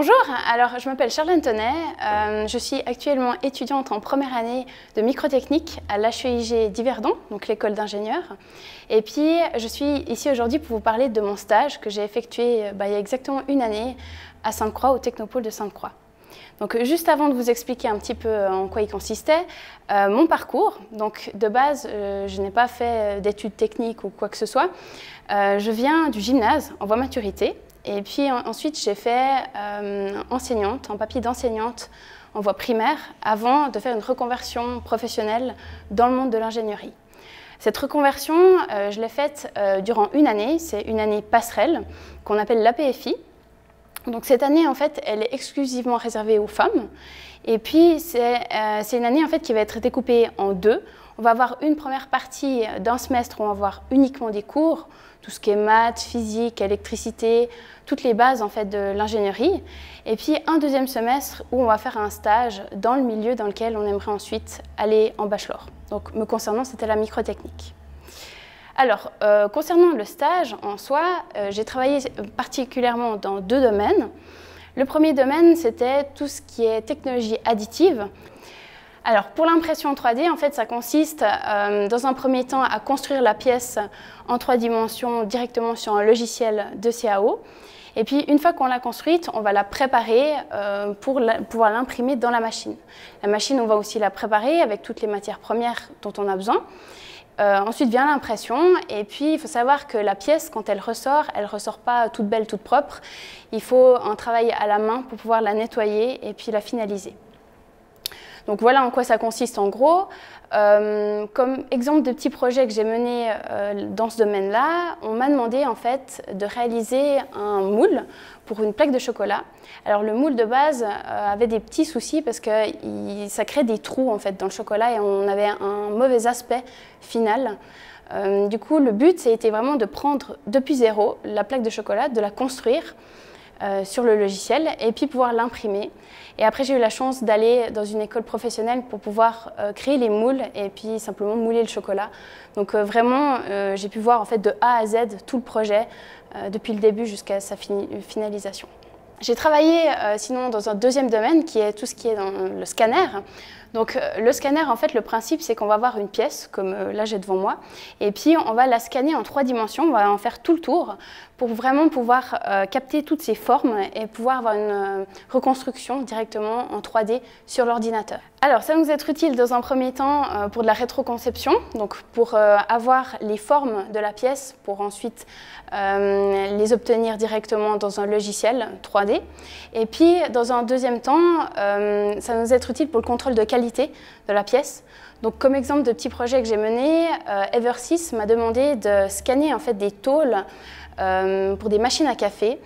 Bonjour, alors je m'appelle Charlène Tonnet, je suis actuellement étudiante en première année de microtechnique à l'HEIG d'Yverdon, donc l'école d'ingénieurs. Et puis je suis ici aujourd'hui pour vous parler de mon stage que j'ai effectué il y a exactement une année à Sainte-Croix, au Technopôle de Sainte-Croix. Donc juste avant de vous expliquer un petit peu en quoi il consistait, mon parcours, donc de base je n'ai pas fait d'études techniques ou quoi que ce soit, je viens du gymnase en voie maturité. Et puis ensuite, j'ai fait enseignante, en papier d'enseignante en voie primaire, avant de faire une reconversion professionnelle dans le monde de l'ingénierie. Cette reconversion, je l'ai faite durant une année, c'est une année passerelle qu'on appelle l'APFI. Donc cette année, en fait, elle est exclusivement réservée aux femmes. Et puis, c'est une année en fait, qui va être découpée en deux. On va avoir une première partie d'un semestre où on va avoir uniquement des cours, tout ce qui est maths, physique, électricité, toutes les bases en fait, de l'ingénierie. Et puis un deuxième semestre où on va faire un stage dans le milieu dans lequel on aimerait ensuite aller en bachelor. Donc me concernant, c'était la microtechnique. Alors, concernant le stage en soi, j'ai travaillé particulièrement dans deux domaines. Le premier domaine, c'était tout ce qui est technologie additive. Alors, pour l'impression 3D, en fait, ça consiste dans un premier temps à construire la pièce en 3 dimensions directement sur un logiciel de CAO. Et puis, une fois qu'on l'a construite, on va la préparer pour pouvoir l'imprimer dans la machine. La machine, on va aussi la préparer avec toutes les matières premières dont on a besoin. Ensuite vient l'impression, et puis il faut savoir que la pièce, quand elle ressort pas toute belle, toute propre. Il faut un travail à la main pour pouvoir la nettoyer et puis la finaliser. Donc voilà en quoi ça consiste en gros. Comme exemple de petits projets que j'ai menés dans ce domaine-là, on m'a demandé en fait de réaliser un moule pour une plaque de chocolat. Alors le moule de base avait des petits soucis parce que ça crée des trous en fait dans le chocolat et on avait un mauvais aspect final. Du coup le but c'était vraiment de prendre depuis zéro la plaque de chocolat, de la construire sur le logiciel et puis pouvoir l'imprimer. Et après j'ai eu la chance d'aller dans une école professionnelle pour pouvoir créer les moules et puis simplement mouler le chocolat. Donc vraiment j'ai pu voir en fait de A à Z tout le projet depuis le début jusqu'à sa finalisation. J'ai travaillé sinon dans un deuxième domaine qui est tout ce qui est dans le scanner. Donc le scanner, en fait, le principe, c'est qu'on va avoir une pièce, comme là j'ai devant moi, et puis on va la scanner en 3 dimensions, on va en faire tout le tour pour vraiment pouvoir capter toutes ces formes et pouvoir avoir une reconstruction directement en 3D sur l'ordinateur. Alors ça va nous être utile dans un premier temps pour de la rétroconception, donc pour avoir les formes de la pièce, pour ensuite les obtenir directement dans un logiciel 3D. Et puis dans un deuxième temps, ça va nous être utile pour le contrôle de qualité de la pièce. Donc comme exemple de petits projets que j'ai menés, Eversys m'a demandé de scanner en fait des tôles pour des machines à café.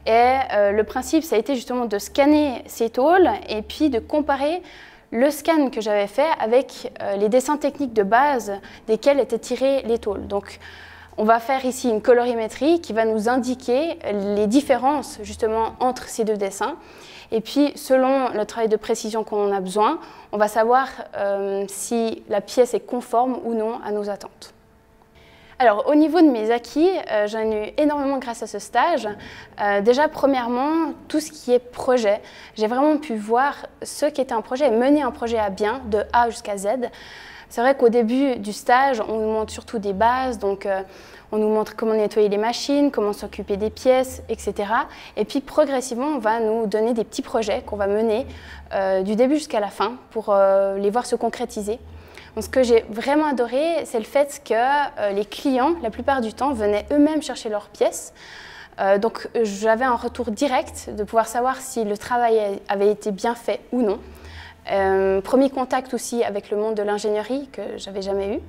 Et le principe, ça a été justement de scanner ces tôles et puis de comparer le scan que j'avais fait avec les dessins techniques de base desquels étaient tirées les tôles. Donc, on va faire ici une colorimétrie qui va nous indiquer les différences justement entre ces deux dessins. Et puis, selon le travail de précision qu'on a besoin, on va savoir si la pièce est conforme ou non à nos attentes. Alors, au niveau de mes acquis, j'en ai eu énormément grâce à ce stage. Déjà, premièrement, tout ce qui est projet. J'ai vraiment pu voir ce qu'était un projet et mener un projet à bien, de A jusqu'à Z. C'est vrai qu'au début du stage, on nous montre surtout des bases, donc on nous montre comment nettoyer les machines, comment s'occuper des pièces, etc. Et puis progressivement, on va nous donner des petits projets qu'on va mener du début jusqu'à la fin pour les voir se concrétiser. Donc, ce que j'ai vraiment adoré, c'est le fait que les clients, la plupart du temps, venaient eux-mêmes chercher leurs pièces. Donc j'avais un retour direct de pouvoir savoir si le travail avait été bien fait ou non. Premier contact aussi avec le monde de l'ingénierie que j'avais jamais eu.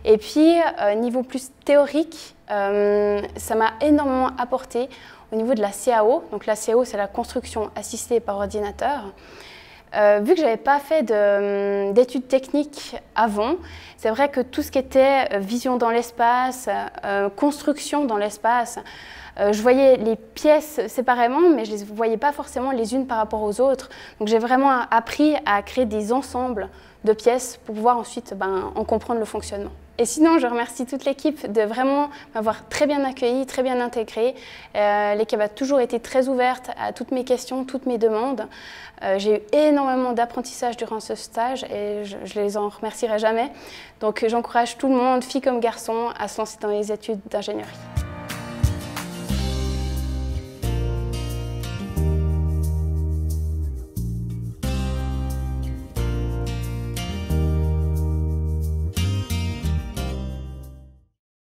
Et puis, niveau plus théorique, ça m'a énormément apporté au niveau de la CAO. Donc la CAO, c'est la construction assistée par ordinateur. Vu que je n'avais pas fait d'études techniques avant, c'est vrai que tout ce qui était vision dans l'espace, construction dans l'espace, je voyais les pièces séparément, mais je ne les voyais pas forcément les unes par rapport aux autres. Donc j'ai vraiment appris à créer des ensembles de pièces pour pouvoir ensuite en comprendre le fonctionnement. Et sinon, je remercie toute l'équipe de vraiment m'avoir très bien accueilli, très bien intégré. L'équipe a toujours été très ouverte à toutes mes questions, toutes mes demandes. J'ai eu énormément d'apprentissage durant ce stage et je les en remercierai jamais. Donc j'encourage tout le monde, filles comme garçons, à se lancer dans les études d'ingénierie.